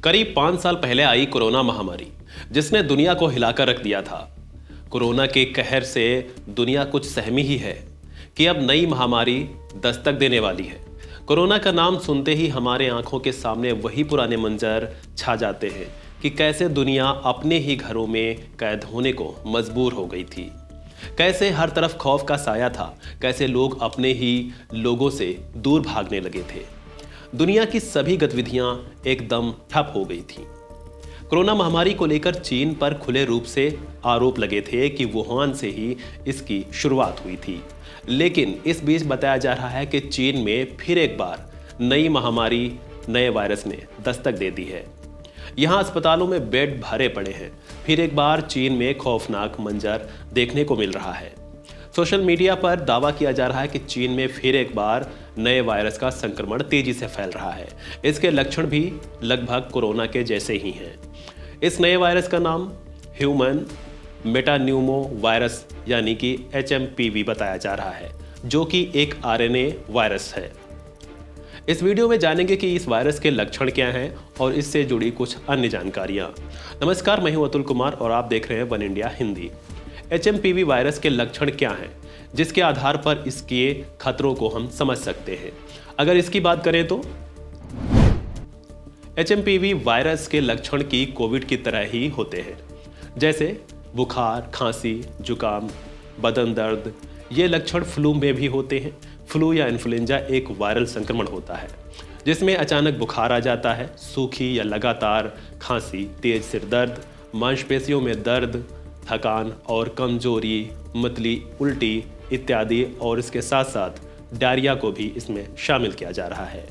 करीब 5 साल पहले आई कोरोना महामारी, जिसने दुनिया को हिलाकर रख दिया था। कोरोना के कहर से दुनिया कुछ सहमी ही है कि अब नई महामारी दस्तक देने वाली है। कोरोना का नाम सुनते ही हमारे आंखों के सामने वही पुराने मंजर छा जाते हैं कि कैसे दुनिया अपने ही घरों में कैद होने को मजबूर हो गई थी। कैसे हर तरफ खौफ का साया था, कैसे लोग अपने ही लोगों से दूर भागने लगे थे। दुनिया की सभी गतिविधियां एकदम ठप हो गई थीं। कोरोना महामारी को लेकर चीन पर खुले रूप से आरोप लगे थे कि वुहान से ही इसकी शुरुआत हुई थी। लेकिन इस बीच बताया जा रहा है कि चीन में फिर एक बार नई महामारी, नए वायरस ने दस्तक दे दी है। यहाँ अस्पतालों में बेड भरे पड़े हैं। फिर एक बार चीन में खौफनाक मंजर देखने को मिल रहा है। सोशल मीडिया पर दावा किया जा रहा है कि चीन में फिर एक बार नए वायरस का संक्रमण तेजी से फैल रहा है। इसके लक्षण भी लगभग कोरोना के जैसे ही हैं। इस नए वायरस का नाम ह्यूमन मेटान्यूमो वायरस यानी कि HMPV बताया जा रहा है, जो कि एक RNA वायरस है। इस वीडियो में जानेंगे कि इस वायरस के लक्षण क्या हैं और इससे जुड़ी कुछ अन्य जानकारियां। नमस्कार, मैं हूं अतुल कुमार और आप देख रहे हैं one India Hindi. HMPV virus के लक्षण क्या हैं, जिसके आधार पर इसके खतरों को हम समझ सकते हैं। अगर इसकी बात करें तो HMPV वायरस के लक्षण की कोविड की तरह ही होते हैं, जैसे बुखार, खांसी, जुकाम, बदन दर्द। ये लक्षण फ्लू में भी होते हैं। फ्लू या इन्फ्लुएंजा एक वायरल संक्रमण होता है जिसमें अचानक बुखार आ जाता है, सूखी या लगातार खांसी, तेज सिर दर्द, मांसपेशियों में दर्द, थकान और कमजोरी, मतली, उल्टी इत्यादि, और इसके साथ साथ डायरिया को भी इसमें शामिल किया जा रहा है।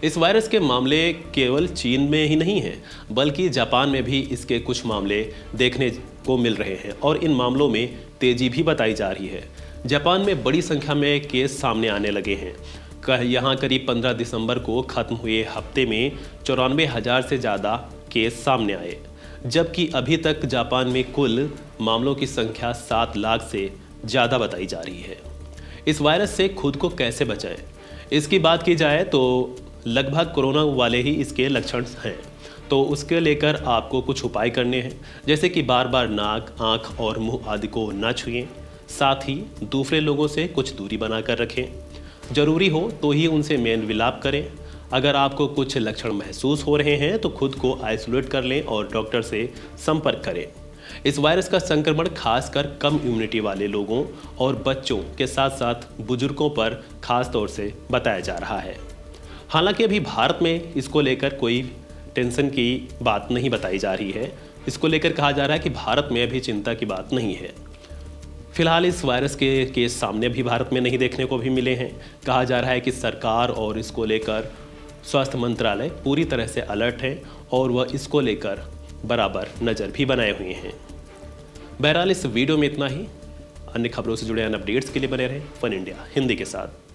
इस वायरस के मामले केवल चीन में ही नहीं हैं, बल्कि जापान में भी इसके कुछ मामले देखने को मिल रहे हैं और इन मामलों में तेजी भी बताई जा रही है। जापान में बड़ी संख्या में केस सामने आने लगे हैं। यहाँ करीब 15 दिसंबर को खत्म हुए हफ्ते में 94,000 से ज़्यादा केस सामने आए, जबकि अभी तक जापान में कुल मामलों की संख्या 7 लाख से ज़्यादा बताई जा रही है। इस वायरस से खुद को कैसे बचाएं, इसकी बात की जाए तो लगभग कोरोना वाले ही इसके लक्षण हैं। तो उसके लेकर आपको कुछ उपाय करने हैं, जैसे कि बार बार नाक, आँख और मुंह आदि को न छुएं। साथ ही दूसरे लोगों से कुछ दूरी बनाकर रखें। ज़रूरी हो तो ही उनसे मेल मिलाप करें। अगर आपको कुछ लक्षण महसूस हो रहे हैं तो खुद को आइसोलेट कर लें और डॉक्टर से संपर्क करें। इस वायरस का संक्रमण खासकर कम इम्यूनिटी वाले लोगों और बच्चों के साथ साथ बुजुर्गों पर खास तौर से बताया जा रहा है। हालांकि अभी भारत में इसको लेकर कोई टेंशन की बात नहीं बताई जा रही है। इसको लेकर कहा जा रहा है कि भारत में अभी चिंता की बात नहीं है। फिलहाल इस वायरस के केस सामने भी भारत में नहीं देखने को भी मिले हैं। कहा जा रहा है कि सरकार और इसको लेकर स्वास्थ्य मंत्रालय पूरी तरह से अलर्ट है और वह इसको लेकर बराबर नज़र भी बनाए हुए हैं। बहरहाल इस वीडियो में इतना ही। अन्य खबरों से जुड़े अन्य अपडेट्स के लिए बने रहें वन इंडिया हिंदी के साथ।